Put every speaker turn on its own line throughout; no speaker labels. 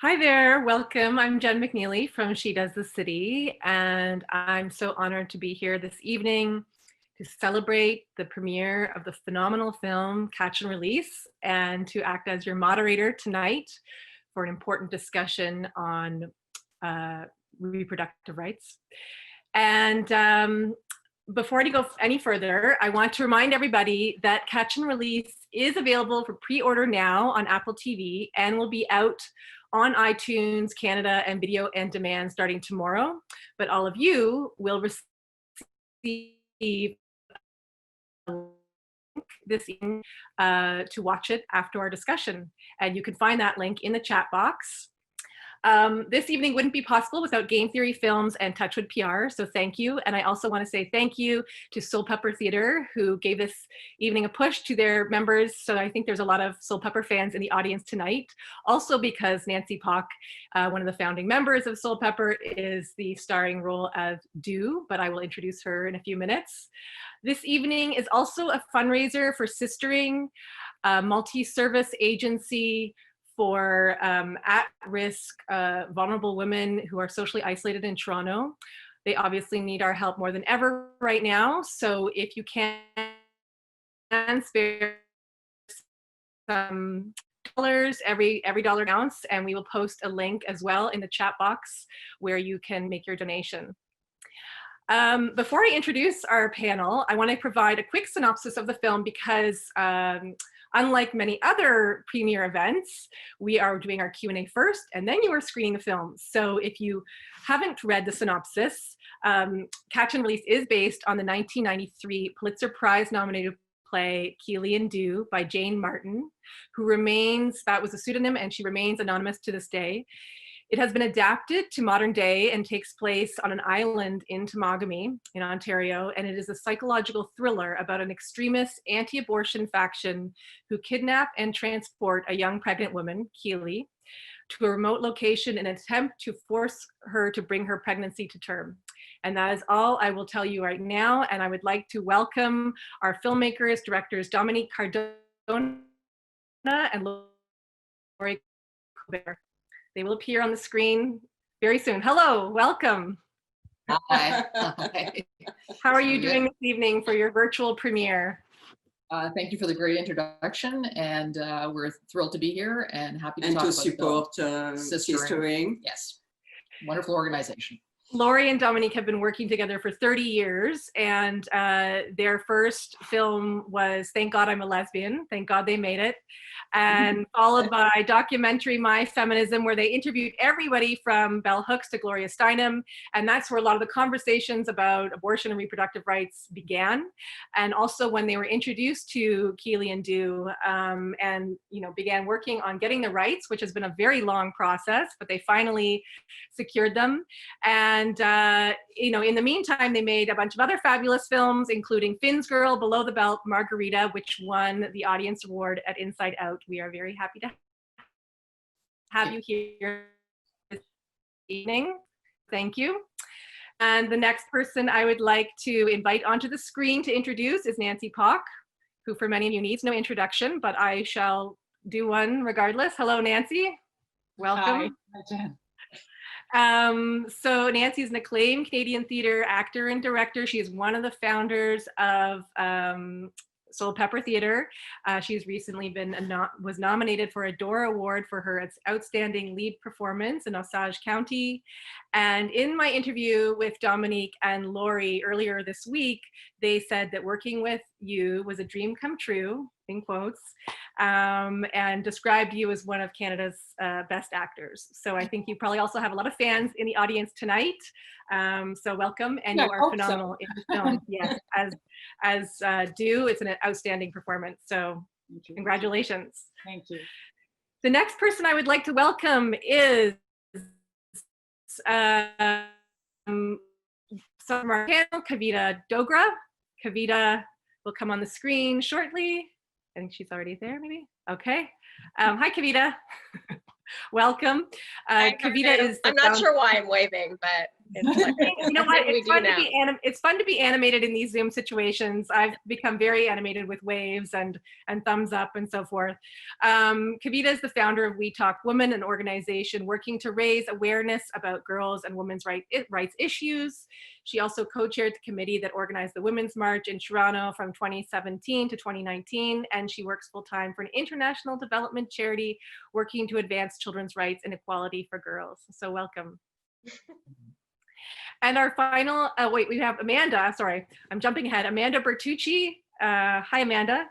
Hi there, welcome. I'm Jen McNeely from She Does the City, and I'm so honored to be here this evening to celebrate the premiere of the phenomenal film Catch and Release, and to act as your moderator tonight for an important discussion on reproductive rights. And before I go any further, I want to remind everybody that Catch and Release is available for pre-order now on Apple TV and will be out on iTunes, Canada, and Video on Demand starting tomorrow. But all of you will receive a link this evening to watch it after our discussion. And you can find that link in the chat box. This evening wouldn't be possible without Game Theory Films and Touchwood PR, so thank you. And I also want to say thank you to Soulpepper Theatre, who gave this evening a push to their members. So I think there's a lot of Soulpepper fans in the audience tonight. Also because Nancy Palk, one of the founding members of Soulpepper, is the starring role of Do, but I will introduce her in a few minutes. This evening is also a fundraiser for Sistering, a multi-service agency for at-risk vulnerable women who are socially isolated in Toronto. They obviously need our help more than ever right now. So if you can spare some dollars, every dollar counts, and we will post a link as well in the chat box where you can make your donation. Before I introduce our panel, I want to provide a quick synopsis of the film because unlike many other premiere events, we are doing our Q&A first, and then you are screening the film. So if you haven't read the synopsis, Catch and Release is based on the 1993 Pulitzer Prize nominated play Keely and Do by Jane Martin, who remains, that was a pseudonym, and she remains anonymous to this day. It has been adapted to modern day and takes place on an island in Temagami in Ontario, and it is a psychological thriller about an extremist anti-abortion faction who kidnap and transport a young pregnant woman, Keely, to a remote location in an attempt to force her to bring her pregnancy to term. And that is all I will tell you right now, and I would like to welcome our filmmakers, directors Dominique, Cardona, and Laurie. Colbert. They will appear on the screen very soon. Hello, welcome.
Hi.
How are you doing this evening for your virtual premiere?
Thank you for the great introduction, and we're thrilled to be here and happy to talk about
support Sistering.
Yes, wonderful organization.
Laurie and Dominique have been working together for 30 years, and their first film was Thank God I'm a Lesbian. Thank God they made it. And followed by documentary My Feminism, where they interviewed everybody from Bell Hooks to Gloria Steinem. And that's where a lot of the conversations about abortion and reproductive rights began. And also when they were introduced to Keely and Do and began working on getting the rights, which has been a very long process, but they finally secured them. And in the meantime, they made a bunch of other fabulous films, including Finn's Girl, Below the Belt, Margarita, which won the Audience Award at Inside Out. We are very happy to have you here this evening. Thank you. And the next person I would like to invite onto the screen to introduce is Nancy Palk, who for many of you needs no introduction, but I shall do one regardless. Hello, Nancy. Welcome.
Hi, Jen.
So Nancy is an acclaimed Canadian theatre actor and director. She is one of the founders of Soulpepper Theatre. She's recently was nominated for a Dogra Award for her outstanding lead performance in Osage County. And in my interview with Dominique and Laurie earlier this week, they said that working with you was a dream come true, in quotes, and described you as one of Canada's best actors. So I think you probably also have a lot of fans in the audience tonight. So welcome, and you are phenomenal in the film. Yes, as Do, it's an outstanding performance. So congratulations.
Thank you.
The next person I would like to welcome is from our panel, Kavita Dogra. Kavita will come on the screen shortly. I think she's already there, maybe. Okay. Hi, Kavita. Welcome.
Hi,
Kavita is.
I'm not sure why I'm waving, but
You know what?
We
It's
do
fun,
now.
it's fun to be animated in these Zoom situations. I've become very animated with waves and thumbs up and so forth. Kavita is the founder of We Talk Women, an organization working to raise awareness about girls and women's rights issues. She also co-chaired the committee that organized the Women's March in Toronto from 2017 to 2019, and she works full-time for an international development charity working to advance children's rights and equality for girls. So welcome. And our final, we have Amanda, sorry, I'm jumping ahead. Amanda Bertucci. Hi, Amanda.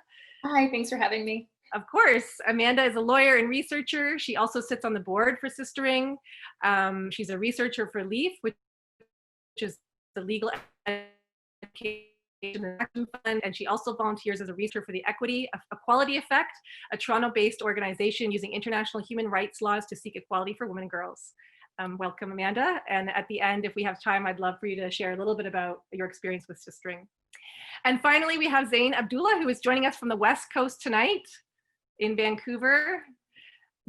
Hi, thanks for having me.
Of course, Amanda is a lawyer and researcher. She also sits on the board for Sistering. She's a researcher for LEAF, which is the Legal Education and Action Fund, and she also volunteers as a researcher for the Equality Effect, a Toronto-based organization using international human rights laws to seek equality for women and girls. Welcome, Amanda. And at the end, if we have time, I'd love for you to share a little bit about your experience with Sistering. And finally, we have Zain Abdulla, who is joining us from the West Coast tonight in Vancouver.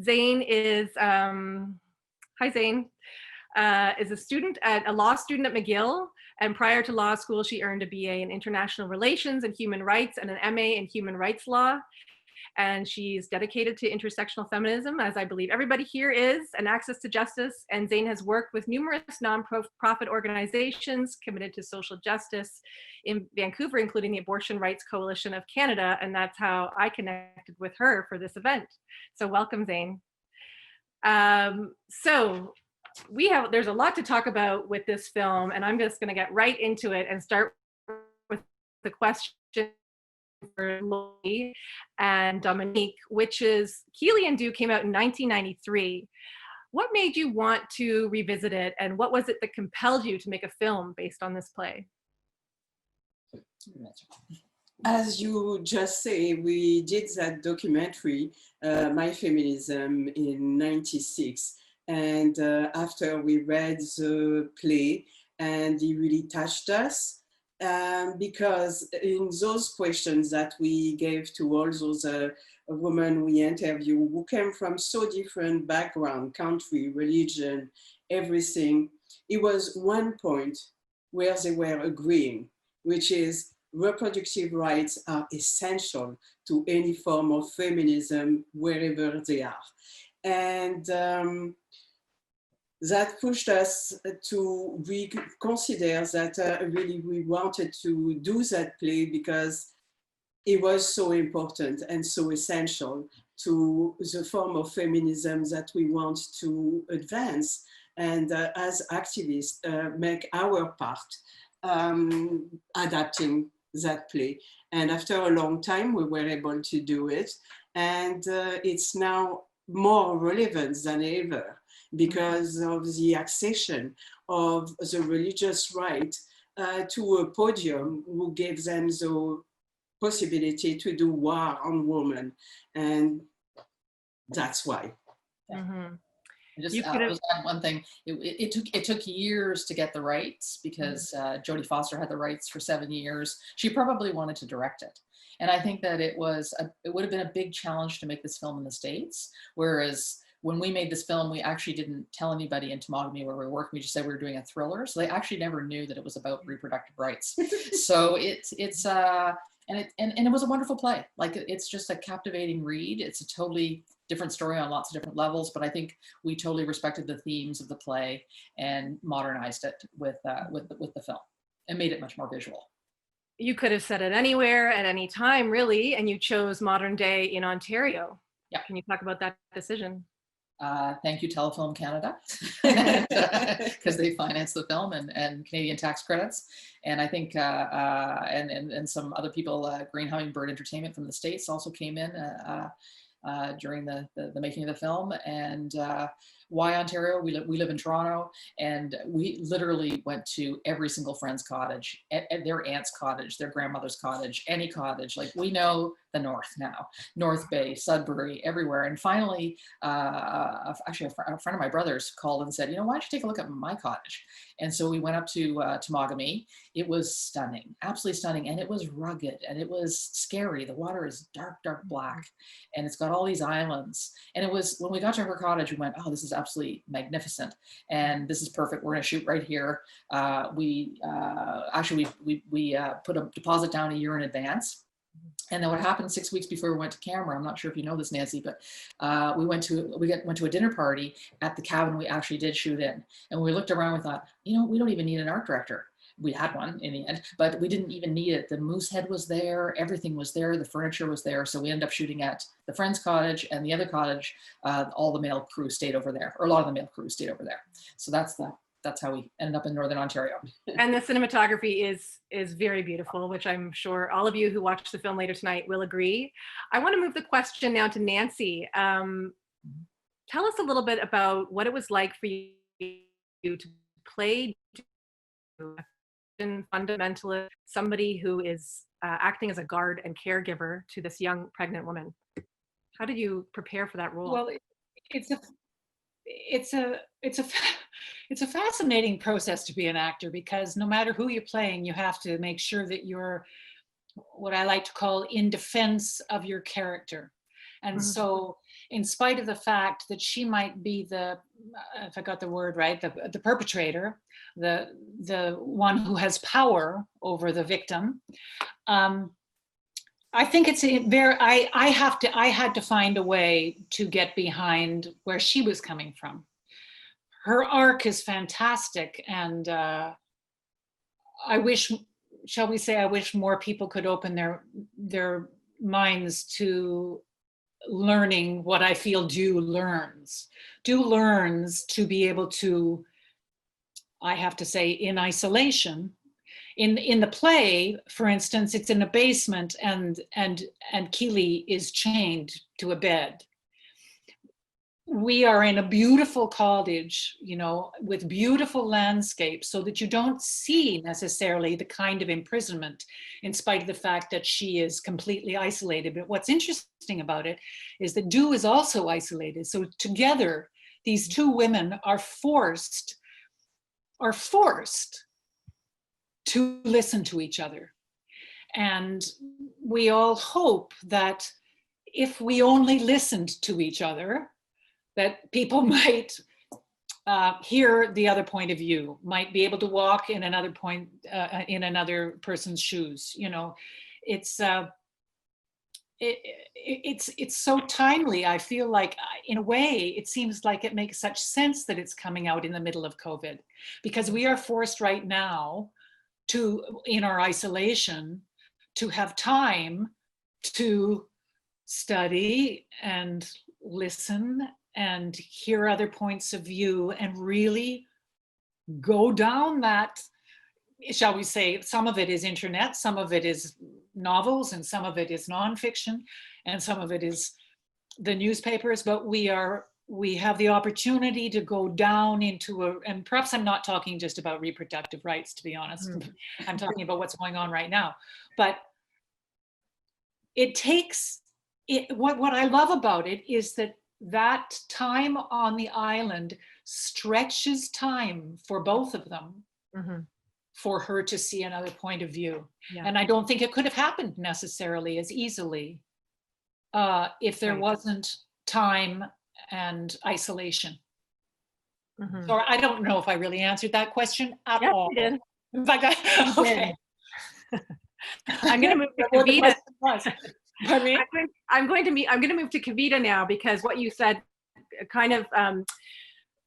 Zain is, hi Zain, is a law student at McGill. And prior to law school, she earned a BA in International Relations and Human Rights and an MA in Human Rights Law. And she's dedicated to intersectional feminism, as I believe everybody here is, and access to justice. And Zain has worked with numerous nonprofit organizations committed to social justice in Vancouver, including the Abortion Rights Coalition of Canada. And that's how I connected with her for this event. So welcome, Zain. There's a lot to talk about with this film, and I'm just going to get right into it and start with the question for Laurie and Dominique, which is Keely and Do came out in 1993. What made you want to revisit it, and what was it that compelled you to make a film based on this play?
As you just say, we did that documentary, My Feminism, in '96. And after we read the play, and it really touched us. Because in those questions that we gave to all those women we interviewed who came from so different background, country, religion, everything, it was one point where they were agreeing, which is reproductive rights are essential to any form of feminism wherever they are. And that pushed us to reconsider that really we wanted to do that play because it was so important and so essential to the form of feminism that we want to advance. And as activists, make our part adapting that play. And after a long time, we were able to do it. And it's now more relevant than ever, because of the accession of the religious right to a podium who gave them the possibility to do war on women. And that's why.
Mm-hmm. Just add one thing. It took years to get the rights because Jodie Foster had the rights for 7 years. She probably wanted to direct it. And I think that it would have been a big challenge to make this film in the States, whereas when we made this film, we actually didn't tell anybody in Temagami where we were working. We just said we were doing a thriller. So they actually never knew that it was about reproductive rights. So it was a wonderful play. Like, it's just a captivating read. It's a totally different story on lots of different levels, but I think we totally respected the themes of the play and modernized it with the film and made it much more visual.
You could have set it anywhere at any time, really, and you chose modern day in Ontario.
Yeah.
Can you talk about that decision?
Thank you, Telefilm Canada, because they financed the film and Canadian tax credits. And I think, and some other people, Green Hummingbird Entertainment from the States also came in during the making of the film. And why Ontario? We live in Toronto, and we literally went to every single friend's cottage, at their aunt's cottage, their grandmother's cottage, any cottage. Like, we know the North now, North Bay, Sudbury, everywhere. And finally, actually a friend of my brother's called and said, you know, why don't you take a look at my cottage? And so we went up to Temagami. It was stunning, absolutely stunning. And it was rugged and it was scary. The water is dark, dark black. And it's got all these islands. And it was, when we got to her cottage, we went, oh, this is absolutely magnificent. And this is perfect. We're gonna shoot right here. We put a deposit down a year in advance. And then what happened 6 weeks before we went to camera, I'm not sure if you know this, Nancy, but we went to a dinner party at the cabin we actually did shoot in. And we looked around, we thought, you know, we don't even need an art director. We had one in the end, but we didn't even need it. The moose head was there, everything was there, the furniture was there. So we ended up shooting at the friend's cottage, and the other cottage, all the male crew stayed over there, or a lot of the male crew stayed over there. So that's how we ended up in Northern Ontario.
And the cinematography is very beautiful, which I'm sure all of you who watch the film later tonight will agree. I want to move the question now to Nancy. Tell us a little bit about what it was like for you to play fundamentalist, somebody who is acting as a guard and caregiver to this young pregnant woman. How did you prepare for that role?
Well, it's a fascinating process to be an actor, because no matter who you're playing, you have to make sure that you're what I like to call in defense of your character. And so, in spite of the fact that she might be the, if I got the word right, the perpetrator, the one who has power over the victim, I think it's I had to find a way to get behind where she was coming from. Her arc is fantastic, and I wish more people could open their minds to learning what I feel Dew learns to be able to, I have to say, in isolation. In the play, for instance, it's in a basement, and Keely is chained to a bed. We are in a beautiful cottage, you know, with beautiful landscapes, so that you don't see necessarily the kind of imprisonment, in spite of the fact that she is completely isolated. But what's interesting about it is that Dew is also isolated. So together, these two women are forced to listen to each other. And we all hope that if we only listened to each other, that people might hear the other point of view, might be able to walk in another person's shoes. You know, it's so timely. I feel like, in a way, it seems like it makes such sense that it's coming out in the middle of COVID, because we are forced right now to, in our isolation, to have time to study and listen and hear other points of view, and really go down that, shall we say, some of it is internet, some of it is novels, and some of it is nonfiction, and some of it is the newspapers. But we have the opportunity to go down into and perhaps I'm not talking just about reproductive rights, to be honest. I'm talking about what's going on right now. But it takes what I love about it is that time on the island stretches time for both of them, for her to see another point of view. Yeah. And I don't think it could have happened necessarily as easily if there wasn't time and isolation. So I don't know if I really answered that question at all.
You did.
Okay.
I'm going to move to Kavita. I'm going to move to Kavita now, because what you said kind of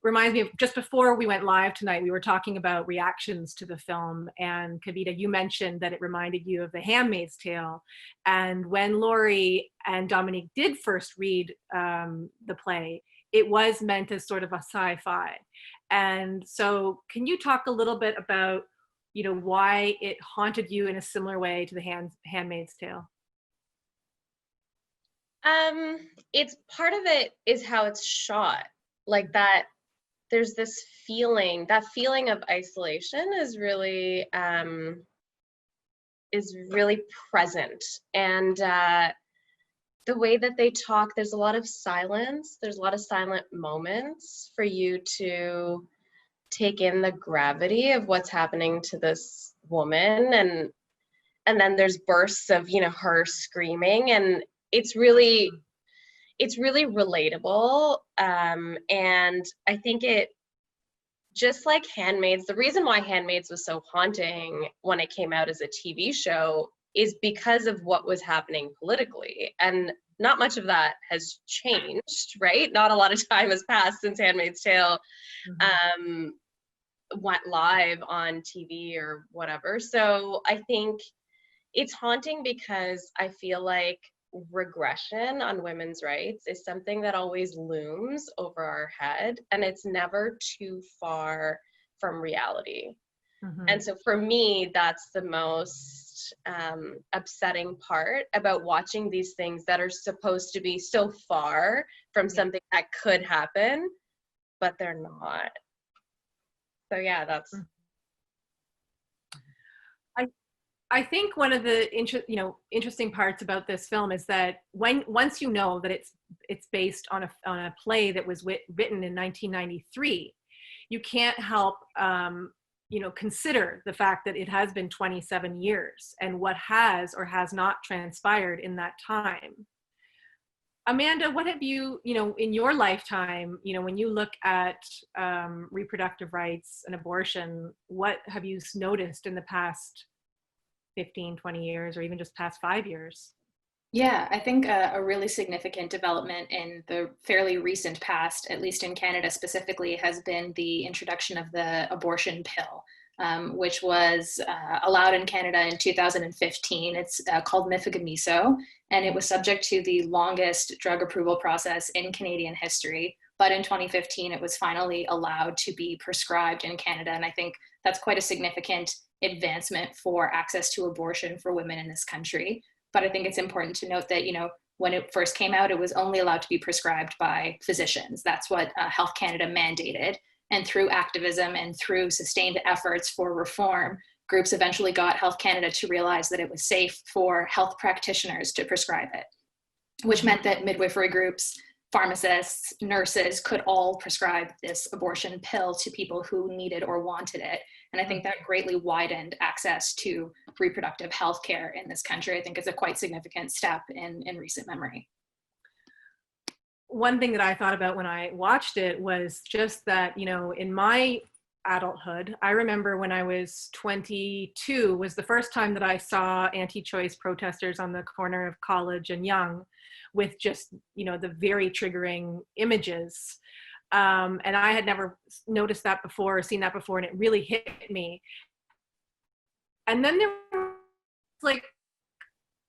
reminds me of just before we went live tonight. We were talking about reactions to the film, and Kavita, you mentioned that it reminded you of The Handmaid's Tale. And when Laurie and Dominique did first read the play, it was meant as sort of a sci-fi. And so can you talk a little bit about, you know, why it haunted you in a similar way to The Handmaid's Tale?
It's part of it is how it's shot, like that. There's this feeling, that feeling of isolation is really present. And the way that they talk, there's a lot of silence. There's a lot of silent moments for you to take in the gravity of what's happening to this woman. And then there's bursts of, you know, her screaming, and it's really relatable. And I think it, just like Handmaids, the reason why Handmaids was so haunting when it came out as a TV show is because of what was happening politically. And not much of that has changed, right? Not a lot of time has passed since Handmaid's Tale went live on TV or whatever. So I think it's haunting because I feel like regression on women's rights is something that always looms over our head, and it's never too far from reality. And so for me, that's the most upsetting part about watching these things that are supposed to be so far from something that could happen, but they're not. So yeah, that's.
I think one of the interesting parts about this film is that once you know that it's based on a play that was written in 1993, you can't help consider the fact that it has been 27 years and what has or has not transpired in that time. Amanda, what have you in your lifetime, when you look at reproductive rights and abortion, what have you noticed in the past 15, 20 years, or even just past 5 years?
Yeah, I think a really significant development in the fairly recent past, at least in Canada specifically, has been the introduction of the abortion pill, which was allowed in Canada in 2015. It's called mifegammiso, and it was subject to the longest drug approval process in Canadian history. But in 2015, it was finally allowed to be prescribed in Canada, and I think that's quite a significant advancement for access to abortion for women in this country. But I think it's important to note that, when it first came out, it was only allowed to be prescribed by physicians. That's what Health Canada mandated. And through activism and through sustained efforts for reform, groups eventually got Health Canada to realize that it was safe for health practitioners to prescribe it, which meant that midwifery groups, pharmacists, nurses could all prescribe this abortion pill to people who needed or wanted it. And I think that greatly widened access to reproductive health care in this country. I think it's a quite significant step in recent memory.
One thing that I thought about when I watched it was just that, in my adulthood, I remember when I was 22 was the first time that I saw anti-choice protesters on the corner of College and Yonge with just, the very triggering images. And I had never noticed that before or seen that before, and it really hit me. And then there was like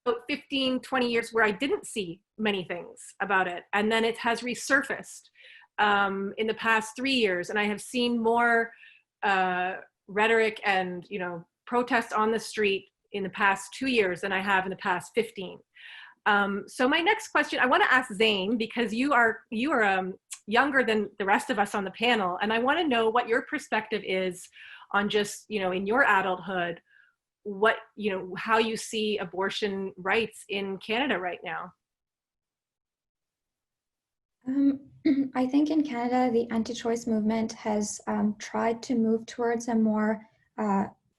about 15, 20 years where I didn't see many things about it. And then it has resurfaced in the past 3 years. And I have seen more rhetoric and, protests on the street in the past 2 years than I have in the past 15. So my next question, I want to ask Zain, because you are younger than the rest of us on the panel. And I want to know what your perspective is on just, in your adulthood, what, how you see abortion rights in Canada right now.
I think in Canada, the anti-choice movement has tried to move towards a more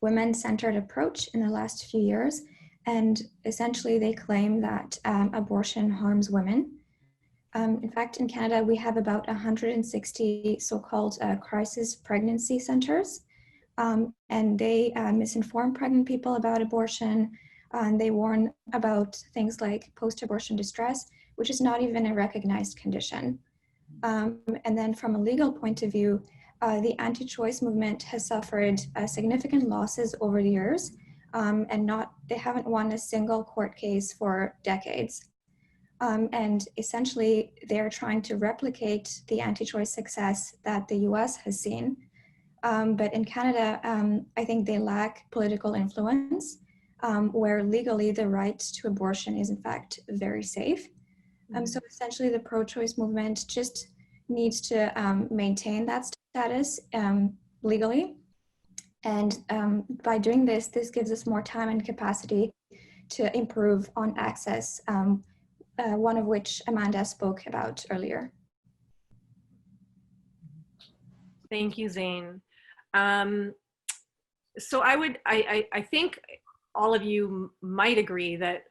women-centered approach in the last few years. And essentially, they claim that abortion harms women. In fact, in Canada, we have about 160 so-called crisis pregnancy centers. And they misinform pregnant people about abortion. And they warn about things like post-abortion distress, which is not even a recognized condition. And then from a legal point of view, the anti-choice movement has suffered significant losses over the years, and they haven't won a single court case for decades. And essentially, they're trying to replicate the anti-choice success that the US has seen. But in Canada, I think they lack political influence, where legally the right to abortion is in fact very safe. So essentially the pro-choice movement just needs to maintain that status legally. And by doing this gives us more time and capacity to improve on access one of which Amanda spoke about earlier.
Thank you, Zain. So I think all of you might agree that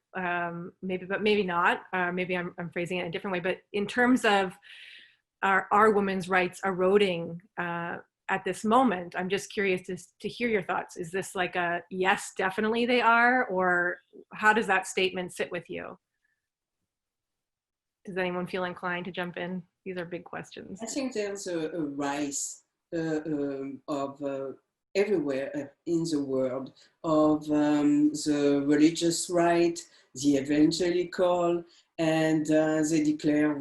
maybe, but maybe not. Maybe I'm phrasing it in a different way. But in terms of our women's rights eroding at this moment, I'm just curious to hear your thoughts. Is this like a yes, definitely they are, or how does that statement sit with you? Does anyone feel inclined to jump in? These are big questions.
I think there's a rise of everywhere in the world of the religious right, the evangelical, and they declare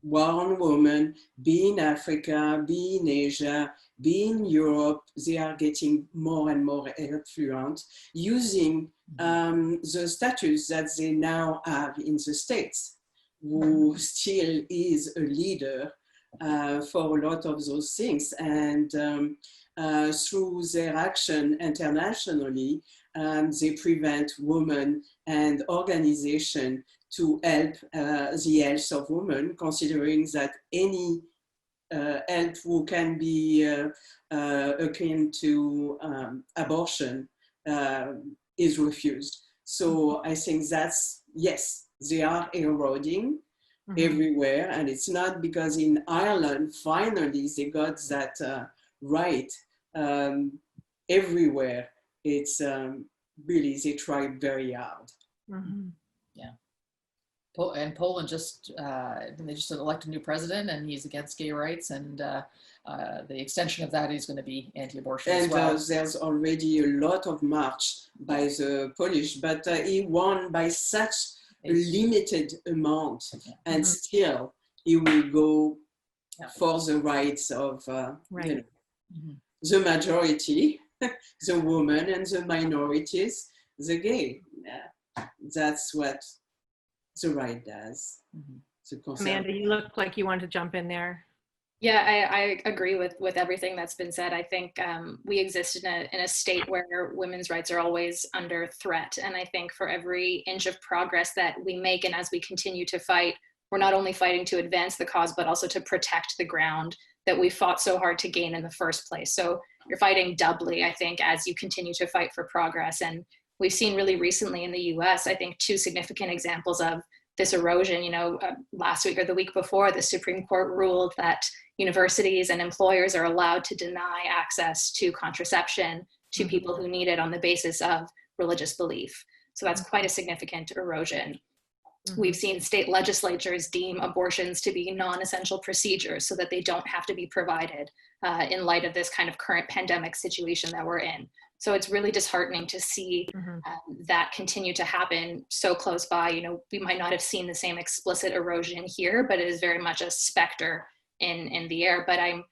war on women, be in Africa, be in Asia, be in Europe. They are getting more and more affluent, using the status that they now have in the States, who still is a leader for a lot of those things. And through their action internationally, they prevent women and organizations to help the health of women, considering that any help who can be akin to abortion is refused. So I think that's, yes, they are eroding everywhere. And it's not because in Ireland, finally, they got that right. Everywhere, it's really, they try very hard.
Yeah. And Poland they just elected a new president, and he's against gay rights, and the extension of that is going to be anti-abortion as well.
There's already a lot of march by the Polish, but he won by such a limited amount, and still he will go for the rights of you know, the majority, the women and the minorities, the gay. That's what the right does.
Amanda, you look like you wanted to jump in there.
Yeah, I agree with everything that's been said. I think we exist in a state where women's rights are always under threat. And I think for every inch of progress that we make, and as we continue to fight, we're not only fighting to advance the cause, but also to protect the ground that we fought so hard to gain in the first place. So you're fighting doubly, I think, as you continue to fight for progress. And we've seen really recently in the US, I think, two significant examples of this erosion. You know, last week or the week before, the Supreme Court ruled that universities and employers are allowed to deny access to contraception to people who need it on the basis of religious belief. So that's quite a significant erosion. We've seen state legislatures deem abortions to be non-essential procedures so that they don't have to be provided in light of this kind of current pandemic situation that we're in. So it's really disheartening to see that continue to happen so close by. You know, we might not have seen the same explicit erosion here, but it is very much a specter in the air. But I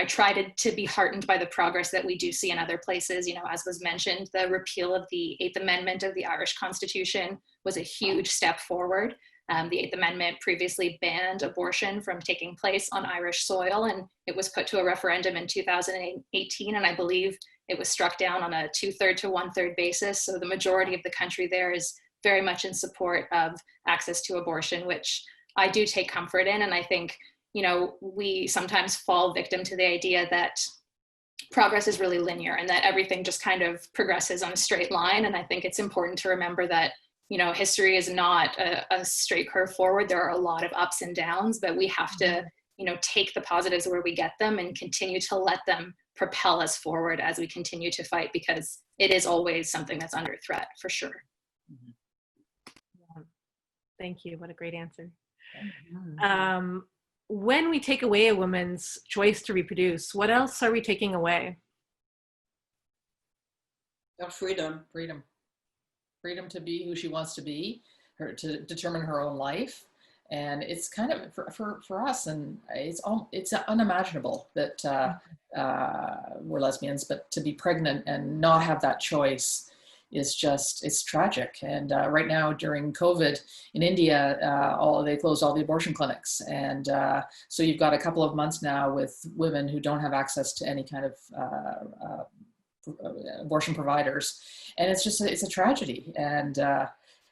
try to be heartened by the progress that we do see in other places. You know, as was mentioned, the repeal of the 8th Amendment of the Irish Constitution was a huge step forward. The 8th Amendment previously banned abortion from taking place on Irish soil, and it was put to a referendum in 2018, and I believe it was struck down on a 2/3 to 1/3 basis. So the majority of the country there is very much in support of access to abortion, which I do take comfort in. And I think, you know, we sometimes fall victim to the idea that progress is really linear and that everything just kind of progresses on a straight line. And I think it's important to remember that, you know, history is not a straight curve forward. There are a lot of ups and downs, but we have to, you know, take the positives where we get them and continue to let them propel us forward as we continue to fight, because it is always something that's under threat, for sure.
Yeah. Thank you. What a great answer. When we take away a woman's choice to reproduce, what else are we taking away?
Her freedom.
Freedom to be who she wants to be, to determine her own life. And it's kind of for us, and it's unimaginable that we're lesbians, but to be pregnant and not have that choice is just, it's tragic. And right now during COVID in India, they closed all the abortion clinics. And so you've got a couple of months now with women who don't have access to any kind of abortion providers. And it's just, it's a tragedy. And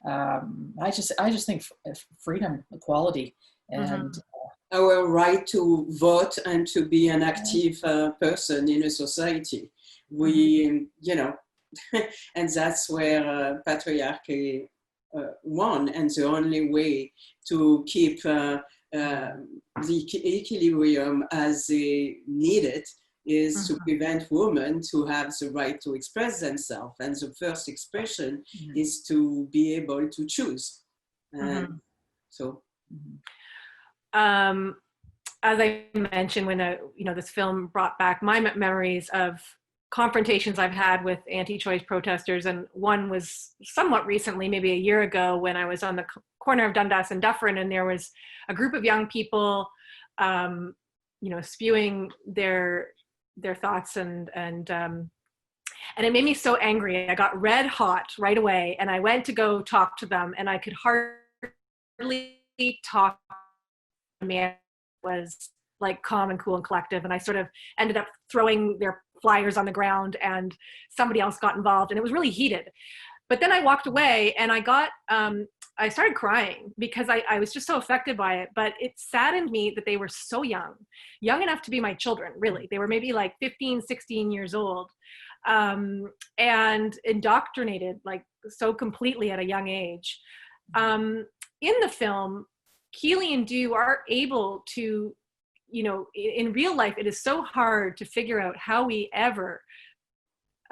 I just think freedom, equality, and
our right to vote and to be an active person in a society. We, you know, and that's where patriarchy won, and the only way to keep the equilibrium as they need it is to prevent women to have the right to express themselves. And the first expression is to be able to choose. So.
As I mentioned, when this film brought back my memories of confrontations I've had with anti-choice protesters, and one was somewhat recently, maybe a year ago, when I was on the corner of Dundas and Dufferin, and there was a group of young people, spewing their thoughts, and it made me so angry. I got red hot right away, and I went to go talk to them, and I could hardly talk. Man was like calm and cool and collective, and I sort of ended up throwing their flyers on the ground, and somebody else got involved, and it was really heated. But then I walked away, and I started crying because I was just so affected by it. But it saddened me that they were so young enough to be my children, really. They were maybe like 15, 16 years old, and indoctrinated like so completely at a young age. In the film, Keely and Dew are able to, in real life, it is so hard to figure out how we ever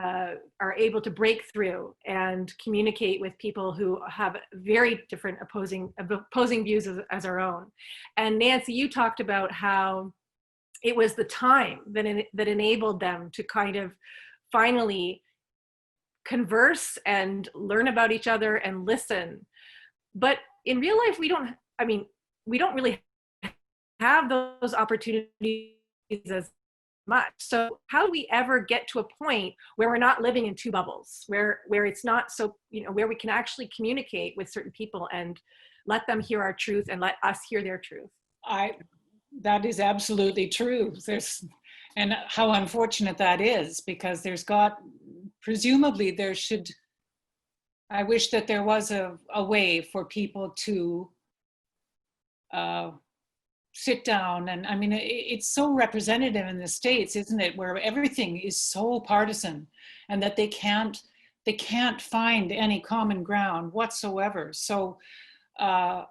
are able to break through and communicate with people who have very different opposing views as our own. And Nancy, you talked about how it was the time that enabled them to kind of finally converse and learn about each other and listen. But in real life, we don't really have those opportunities as much. So how do we ever get to a point where we're not living in two bubbles, where it's not so, where we can actually communicate with certain people and let them hear our truth and let us hear their truth?
That is absolutely true. And how unfortunate that is, because presumably there should, I wish that there was a way for people to sit down. And I mean, it's so representative in the States, isn't it, where everything is so partisan, and that they can't find any common ground whatsoever. So I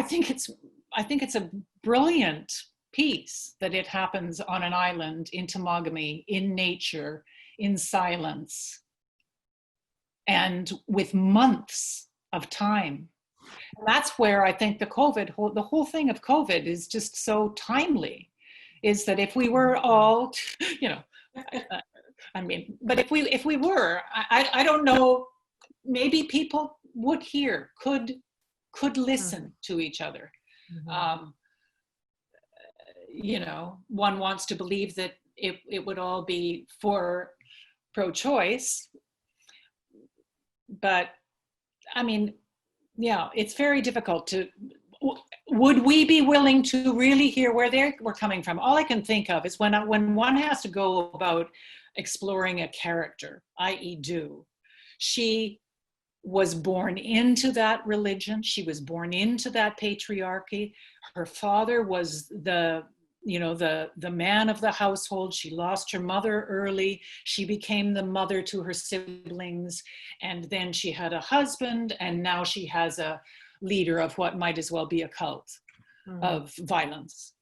think it's a brilliant piece that it happens on an island in Temagami, in nature, in silence, and with months of time. And that's where I think the whole thing of COVID is just so timely, is that if we were all, but if we were, I don't know, maybe people would hear, could listen to each other. One wants to believe that it would all be for pro-choice, but I mean, yeah, it's very difficult would we be willing to really hear where they were coming from? All I can think of is when one has to go about exploring a character, i.e. Dew, she was born into that religion. She was born into that patriarchy. Her father was the man of the household. She lost her mother early. She became the mother to her siblings. And then she had a husband, and now she has a leader of what might as well be a cult of violence.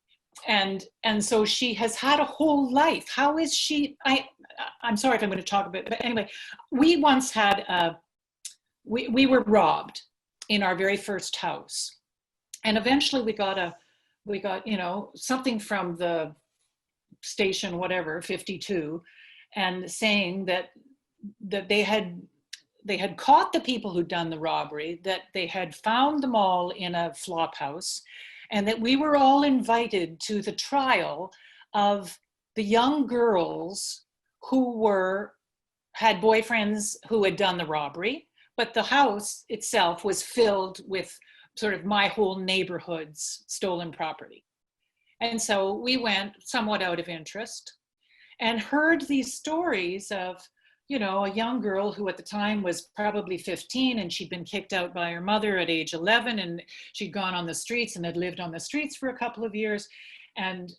And so she has had a whole life. How is she? I'm sorry if I'm going to talk about it, but anyway, we once had we were robbed in our very first house. And eventually we got something from the station, whatever, 52, and saying that they had caught the people who'd done the robbery, that they had found them all in a flop house, and that we were all invited to the trial of the young girls who had boyfriends who had done the robbery, but the house itself was filled with sort of my whole neighborhood's stolen property. And so we went somewhat out of interest and heard these stories of you know, a young girl who at the time was probably 15, and she'd been kicked out by her mother at age 11, and she'd gone on the streets and had lived on the streets for a couple of years. And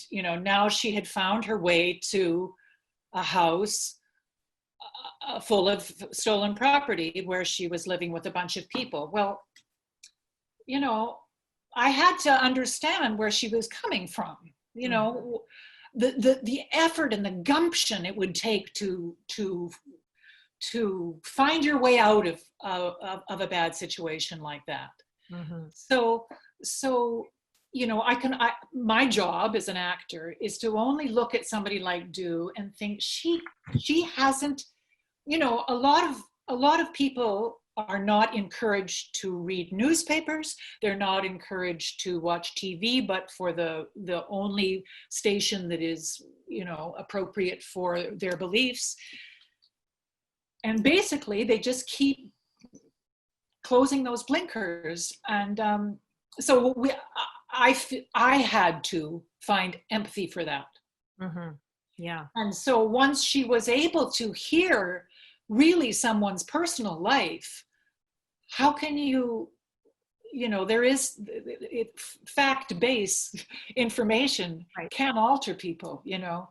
you know, now she had found her way to a house full of stolen property where she was living with a bunch of people. Well, you know, I had to understand where she was coming from, you know, the effort and the gumption it would take to find your way out of a bad situation like that. So you know, my job as an actor is to only look at somebody like Du and think she hasn't, you know, a lot of people are not encouraged to read newspapers. They're not encouraged to watch TV, but for the only station that is, you know, appropriate for their beliefs. And basically they just keep closing those blinkers. And so I had to find empathy for that.
Yeah.
And so once she was able to hear really someone's personal life, how can you know, there is fact-based information can alter people, you know,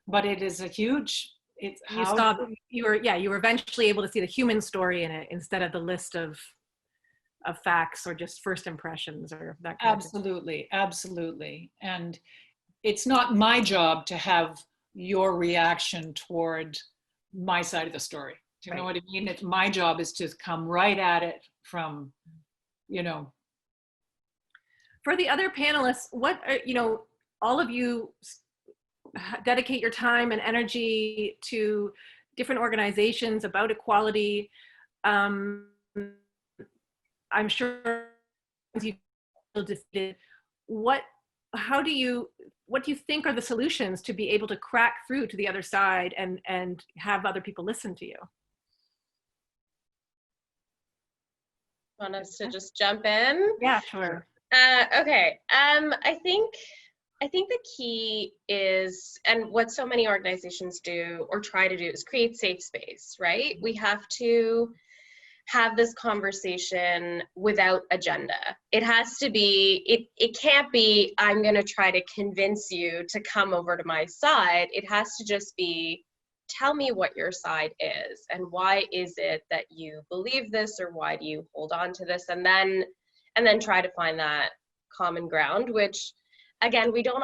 but it is a huge,
you were eventually able to see the human story in it instead of the list of facts or just first impressions or that kind
absolutely, absolutely. And it's not my job to have your reaction toward my side of the story. Do you know what I mean? It's my job is to come right at it from, you know.
For the other panelists, what are, you know, all of you dedicate your time and energy to different organizations about equality. I'm sure you feel defeated. What do you think are the solutions to be able to crack through to the other side and have other people listen to you?
Want us to just jump in?
Yeah, sure.
Okay. I think the key is, and what so many organizations do or try to do, is create safe space, right? We have to have this conversation without agenda. It has to be, it can't be, I'm going to try to convince you to come over to my side. It has to just be, tell me what your side is and why is it that you believe this, or why do you hold on to this, and then try to find that common ground, which again, we don't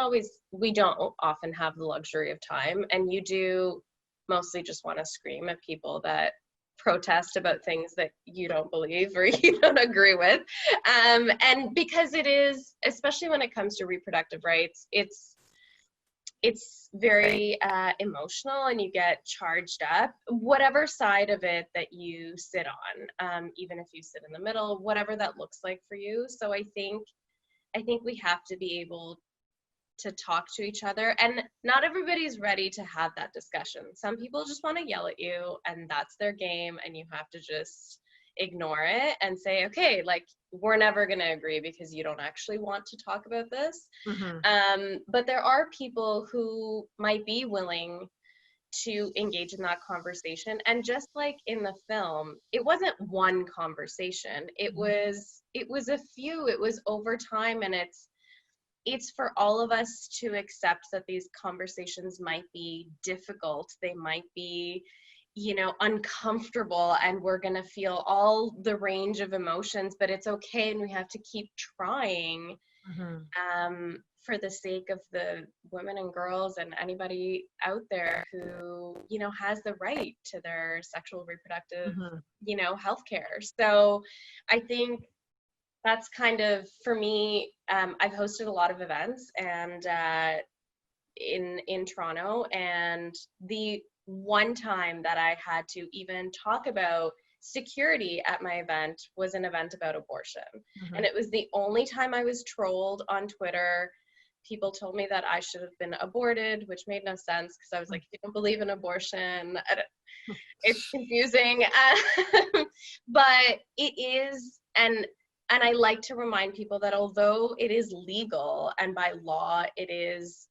often have the luxury of time, and you do mostly just want to scream at people that protest about things that you don't believe or you don't agree with. And because it is, especially when it comes to reproductive rights, it's very emotional, and you get charged up, whatever side of it that you sit on, even if you sit in the middle, whatever that looks like for you. So I think we have to be able to talk to each other, and not everybody's ready to have that discussion. Some people just want to yell at you, and that's their game, and you have to just ignore it and say, okay, like, we're never going to agree because you don't actually want to talk about this. But there are people who might be willing to engage in that conversation. And just like in the film, it wasn't one conversation. It was a few. It was over time, and it's for all of us to accept that these conversations might be difficult. They might be, you know, uncomfortable, and we're going to feel all the range of emotions, but it's okay. And we have to keep trying for the sake of the women and girls and anybody out there who, you know, has the right to their sexual reproductive, you know, healthcare. So I think that's kind of, for me, I've hosted a lot of events and in Toronto, and the one time that I had to even talk about security at my event was an event about abortion. And it was the only time I was trolled on Twitter. People told me that I should have been aborted, which made no sense, because I was like, if you don't believe in abortion, it's confusing. But it is, and And I like to remind people that although it is legal and by law it is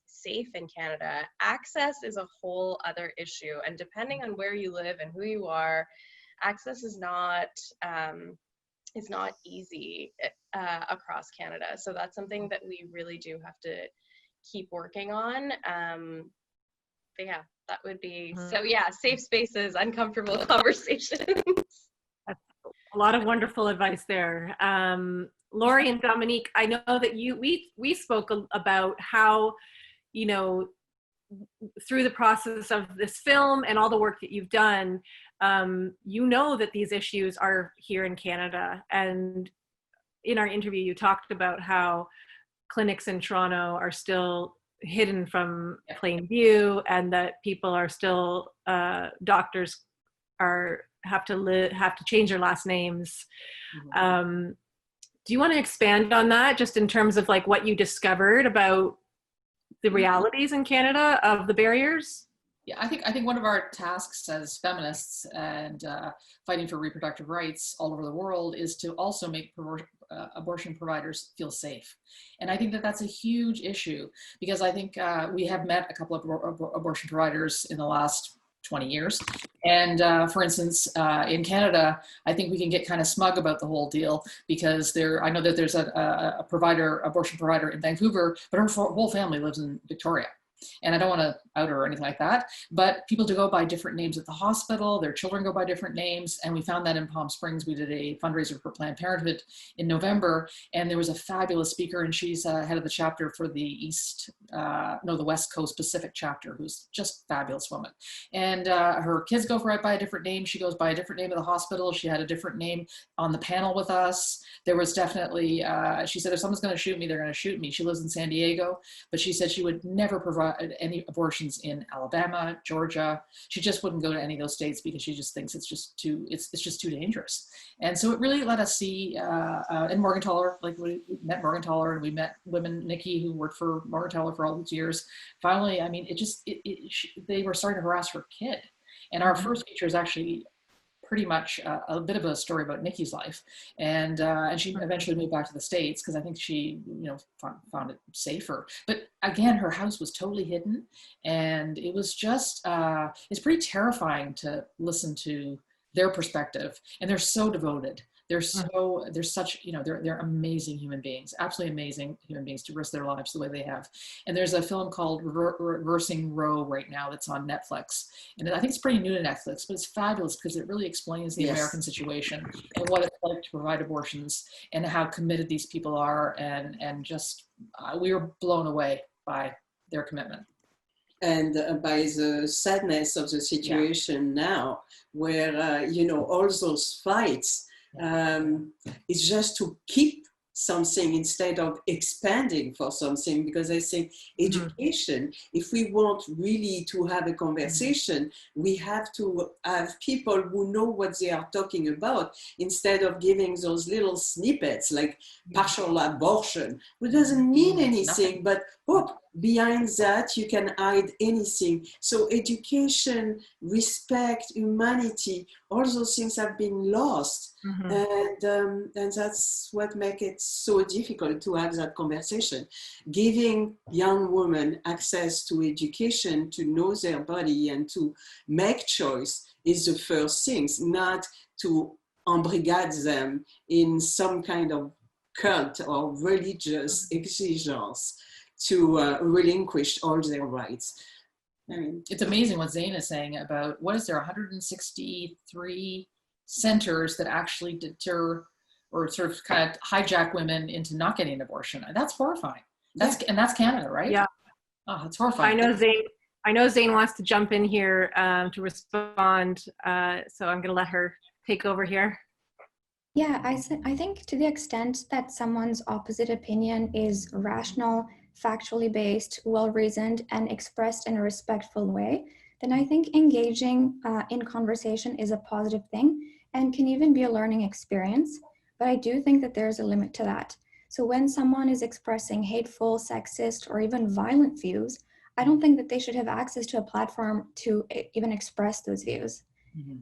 safe in Canada, access is a whole other issue. And depending on where you live and who you are, access is not easy across Canada. So that's something that we really do have to keep working on. But yeah, that would be, so yeah, safe spaces, uncomfortable conversations.
A lot of wonderful advice there. Laurie and Dominique, I know that we spoke about how, you know, through the process of this film and all the work that you've done, you know that these issues are here in Canada. And in our interview, you talked about how clinics in Toronto are still hidden from plain view, and that people are still, doctors have to change their last names. Do you want to expand on that, just in terms of like what you discovered about the realities in Canada of the barriers?
Yeah, I think one of our tasks as feminists and fighting for reproductive rights all over the world is to also make abortion providers feel safe. And I think that that's a huge issue, because I think we have met a couple of abortion providers in the last 20 years. And for instance, in Canada, I think we can get kind of smug about the whole deal, because I know that there's a abortion provider in Vancouver, but her whole family lives in Victoria. And I don't want to out her or anything like that, but people do go by different names at the hospital. Their children go by different names. And we found that in Palm Springs. We did a fundraiser for Planned Parenthood in November, and there was a fabulous speaker, and she's head of the chapter for the the West Coast Pacific chapter, who's just a fabulous woman. And her kids go right by a different name. She goes by a different name at the hospital. She had a different name on the panel with us. There was definitely, she said, if someone's going to shoot me, they're going to shoot me. She lives in San Diego, but she said she would never provide any abortions in Alabama, Georgia. She just wouldn't go to any of those states because she just thinks it's just too dangerous. And so it really let us see, and Morgentaler, like we met Morgentaler, and we met women, Nikki, who worked for Morgentaler for all these years. Finally, I mean, they were starting to harass her kid. And our first feature is actually pretty much a bit of a story about Nikki's life, and she eventually moved back to the States because I think she, found it safer. But again, her house was totally hidden, and it was just it's pretty terrifying to listen to their perspective. And they're so devoted. They're such, they're amazing human beings, absolutely amazing human beings to risk their lives the way they have. And there's a film called Reversing Roe right now that's on Netflix. And I think it's pretty new to Netflix, but it's fabulous because it really explains the American situation and what it's like to provide abortions and how committed these people are. And just, we were blown away by their commitment.
And by the sadness of the situation now, where, all those fights, it's just to keep something instead of expanding for something, because I think education, if we want really to have a conversation, we have to have people who know what they are talking about, instead of giving those little snippets like partial abortion, which doesn't mean anything, but behind that you can hide anything. So education, respect, humanity, all those things have been lost. And that's what makes it so difficult to have that conversation. Giving young women access to education, to know their body and to make choice is the first thing, not to embrigade them in some kind of cult or religious exigence to relinquish all their rights. I mean,
it's amazing what Zain is saying about, what is there, 163 centers that actually deter or sort of kind of hijack women into not getting an abortion. And that's horrifying. And that's Canada, right?
Yeah.
Oh, it's horrifying.
I know Zain wants to jump in here to respond. So I'm going to let her take over here.
Yeah, I think to the extent that someone's opposite opinion is rational, factually based, well-reasoned, and expressed in a respectful way, then I think engaging in conversation is a positive thing and can even be a learning experience. But I do think that there's a limit to that. So when someone is expressing hateful, sexist, or even violent views, I don't think that they should have access to a platform to even express those views.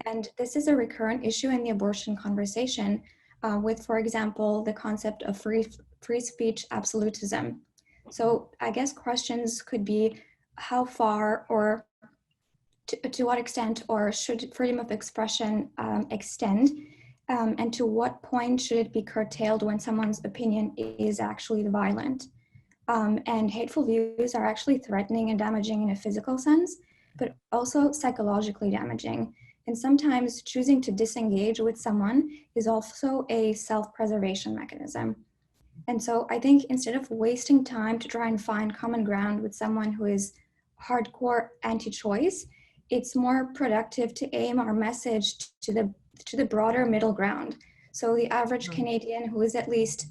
And this is a recurrent issue in the abortion conversation. with, for example, the concept of free speech absolutism. So I guess questions could be how far or to what extent or should freedom of expression extend, and to what point should it be curtailed when someone's opinion is actually violent. And hateful views are actually threatening and damaging in a physical sense, but also psychologically damaging. And sometimes choosing to disengage with someone is also a self-preservation mechanism. And so I think instead of wasting time to try and find common ground with someone who is hardcore anti-choice, it's more productive to aim our message to the broader middle ground. So the average Canadian who is at least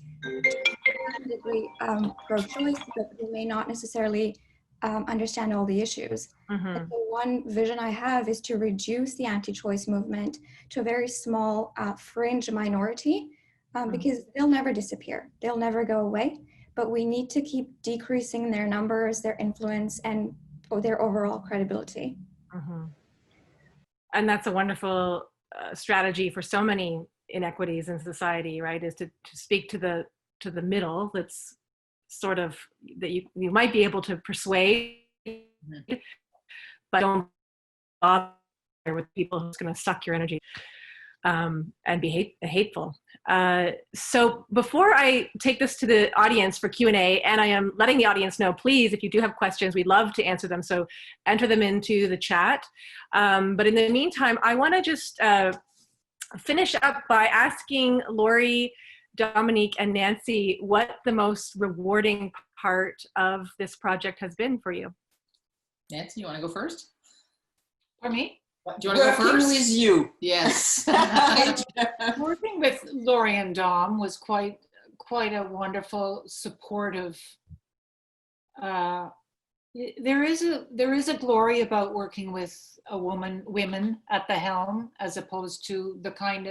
pro-choice, but who may not necessarily understand all the issues. And so one vision I have is to reduce the anti-choice movement to a very small fringe minority, because they'll never disappear. They'll never go away, but we need to keep decreasing their numbers, their influence, and their overall credibility.
And that's a wonderful strategy for so many inequities in society, right? Is to speak to the middle. That's sort of that you might be able to persuade, but don't bother with people who's going to suck your energy and be hateful. So before I take this to the audience for Q&A, and I am letting the audience know, please, if you do have questions, we'd love to answer them. So enter them into the chat. But in the meantime, I want to just finish up by asking Laurie, Dominique, and Nancy what the most rewarding part of this project has been for you.
Nancy, you want to go first?
For me?
Do you want to go first?
Working with you.
Yes.
Working with Laurie and Dom was quite a wonderful, supportive. There is a glory about working with women at the helm, as opposed to the kind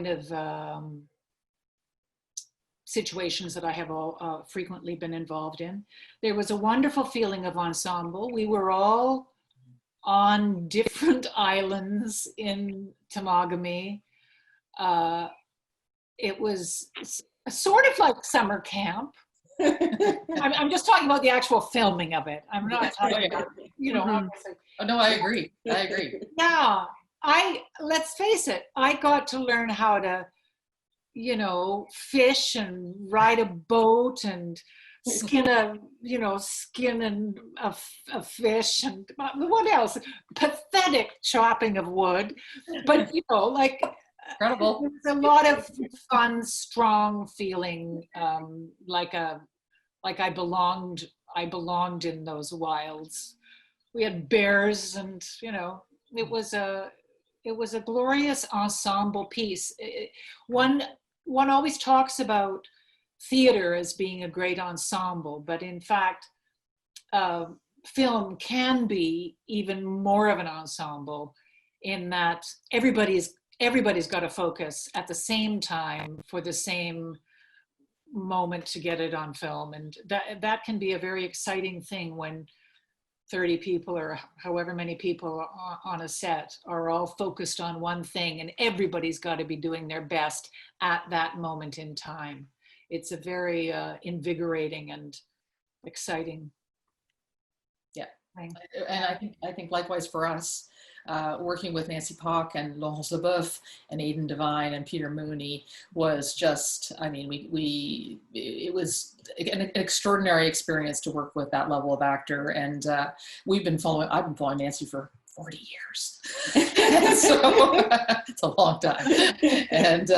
of situations that I have frequently been involved in. There was a wonderful feeling of ensemble. We were all on different islands in Temagami. It was sort of like summer camp. I'm just talking about the actual filming of it. I'm not talking about,
Oh, no, I agree.
Yeah, let's face it, I got to learn how to, fish and ride a boat and skin a fish and what else? Pathetic chopping of wood, but
Incredible.
It was a lot of fun, strong feeling, like I belonged in those wilds. We had bears, and it was a glorious ensemble piece. One always talks about theater as being a great ensemble, but in fact, film can be even more of an ensemble, in that everybody's got to focus at the same time for the same moment to get it on film, and that can be a very exciting thing when 30 people or however many people on a set are all focused on one thing, and everybody's got to be doing their best at that moment in time. It's a very invigorating and exciting.
Yeah,
thing.
And I think likewise for us, working with Nancy Palk and Laurence Leboeuf and Aidan Devine and Peter Mooney was just, it was an extraordinary experience to work with that level of actor. And I've been following Nancy for 40 years. So it's a long time. And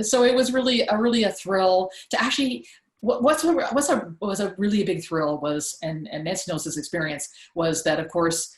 so it was really a thrill to actually, what was a really big thrill was, and Nancy knows this experience, was that of course,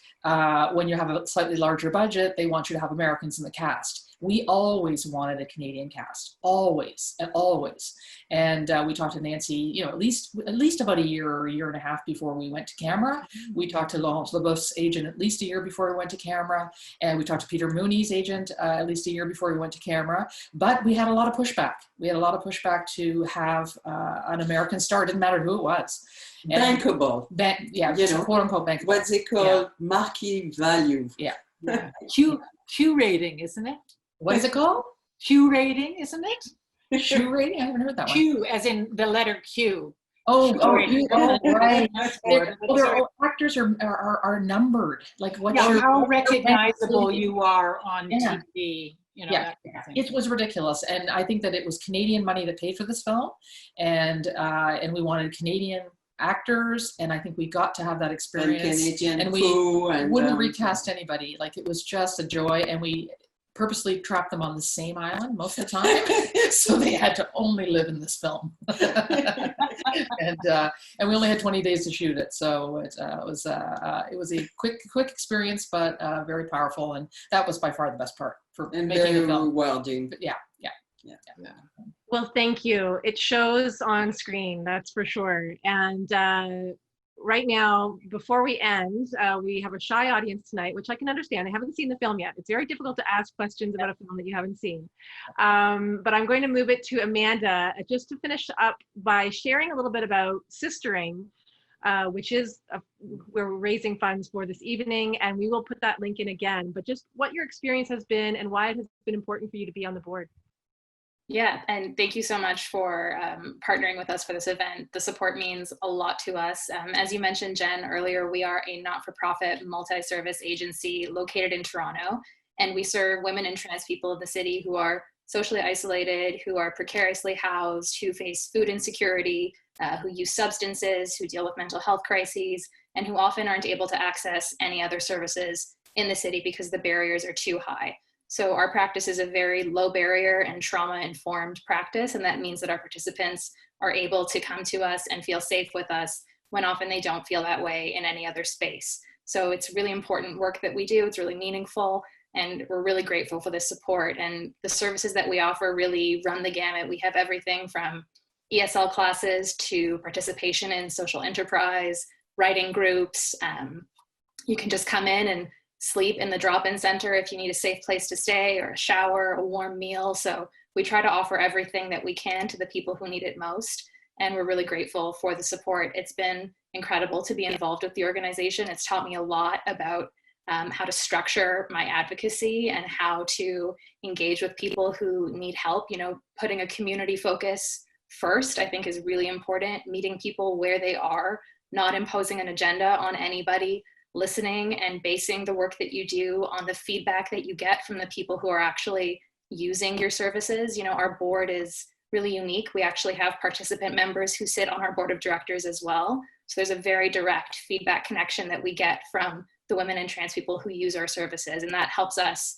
when you have a slightly larger budget, they want you to have Americans in the cast. We always wanted a Canadian cast, always and always. And we talked to Nancy, at least about a year or a year and a half before we went to camera. We talked to Laurence Leboeuf's agent at least a year before we went to camera. And we talked to Peter Mooney's agent at least a year before we went to camera. But we had a lot of pushback. We had a lot of pushback to have an American star. It didn't matter who it was.
Bankable.
Quote unquote bankable.
What they call marquee value.
Yeah.
Q rating, isn't it?
What is it called?
Q rating, isn't it?
Shoe rating? I haven't heard that one.
Q, as in the letter Q.
Oh, right. All actors are numbered. Like what?
Yeah, how recognizable you are on TV. You know,
yeah, it was ridiculous, and I think that it was Canadian money that paid for this film, and we wanted Canadian actors, and I think we got to have that experience, and we wouldn't recast anybody. Like it was just a joy, and we purposely trapped them on the same island most of the time, so they had to only live in this film. And we only had 20 days to shoot it, so it was a quick experience, but very powerful, and that was by far the best part for making the film.
Well done.
Yeah.
Well, thank you. It shows on screen, that's for sure. And right now, before we end, we have a shy audience tonight, which I can understand. They haven't seen the film yet. It's very difficult to ask questions about a film that you haven't seen. But I'm going to move it to Amanda just to finish up by sharing a little bit about Sistering, which is we're raising funds for this evening, and we will put that link in again. But just what your experience has been and why it has been important for you to be on the board.
Yeah, and thank you so much for partnering with us for this event. The support means a lot to us. As you mentioned, Jen, earlier, we are a not-for-profit multi-service agency located in Toronto, and we serve women and trans people of the city who are socially isolated, who are precariously housed, who face food insecurity, who use substances, who deal with mental health crises, and who often aren't able to access any other services in the city because the barriers are too high. So our practice is a very low barrier and trauma-informed practice, and that means that our participants are able to come to us and feel safe with us when often they don't feel that way in any other space. So it's really important work that we do. It's really meaningful, and we're really grateful for the support. And the services that we offer really run the gamut. We have everything from ESL classes to participation in social enterprise, writing groups. You can just come in and sleep in the drop-in center if you need a safe place to stay, or a shower, a warm meal. So we try to offer everything that we can to the people who need it most. And we're really grateful for the support. It's been incredible to be involved with the organization. It's taught me a lot about how to structure my advocacy and how to engage with people who need help. You know, putting a community focus first, I think, is really important. Meeting people where they are, not imposing an agenda on anybody, listening and basing the work that you do on the feedback that you get from the people who are actually using your services. You know, our board is really unique. We actually have participant members who sit on our board of directors as well. So there's a very direct feedback connection that we get from the women and trans people who use our services, and that helps us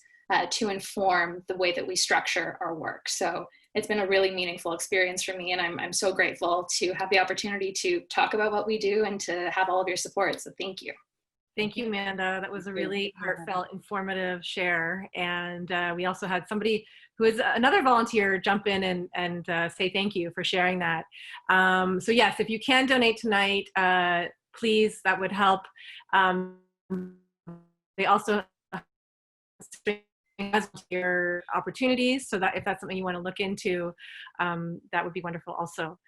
to inform the way that we structure our work. So it's been a really meaningful experience for me, and I'm so grateful to have the opportunity to talk about what we do and to have all of your support. So thank you.
Thank you, Amanda. That was a really heartfelt, informative share. And we also had somebody who is another volunteer jump in and say thank you for sharing that. So yes, if you can donate tonight, please, that would help. They also your opportunities, so that if that's something you want to look into, that would be wonderful also.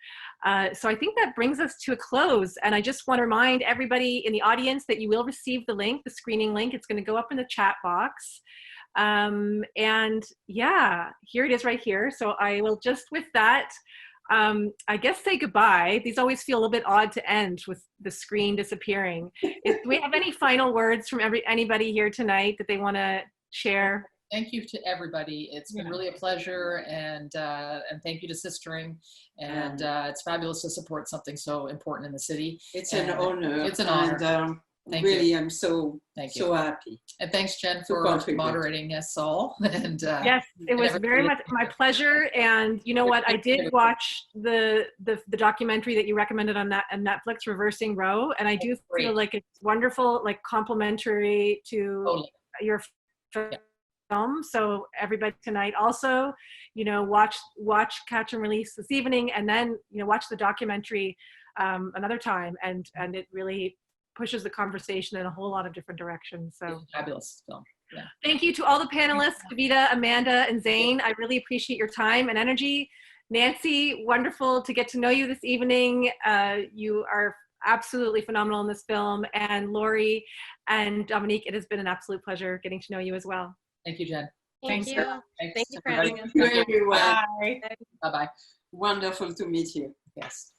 So I think that brings us to a close, and I just want to remind everybody in the audience that you will receive the link, the screening link. It's going to go up in the chat box, and yeah, here it is right here. So I will just with that, I guess say goodbye. These always feel a little bit odd to end with the screen disappearing. Do we have any final words from anybody here tonight that they want to share?
Thank you to everybody. It's been really a pleasure, and thank you to Sistering, and it's fabulous to support something so important in the city.
It's an honor.
It's an honor.
And really, I'm so happy.
And thanks, Jen, for moderating us all. And
yes, it was very much my pleasure. And you know what? I did watch the documentary that you recommended on Netflix, Reversing Roe, and I do feel like it's wonderful, like complimentary to your film. So everybody tonight also, you know, watch Catch and Release this evening, and then, you know, watch the documentary another time, and it really pushes the conversation in a whole lot of different directions. So
it's a fabulous film. Yeah.
Thank you to all the panelists, Kavita, Amanda, and Zain. I really appreciate your time and energy. Nancy, wonderful to get to know you this evening. You are absolutely phenomenal in this film. And Laurie and Dominique, it has been an absolute pleasure getting to know you as well.
Thank you, Jen.
Thank you.
Thanks
Thank you for
everybody.
having us.
Thank you, everyone.
Bye.
Bye-bye.
Wonderful to meet you.
Yes.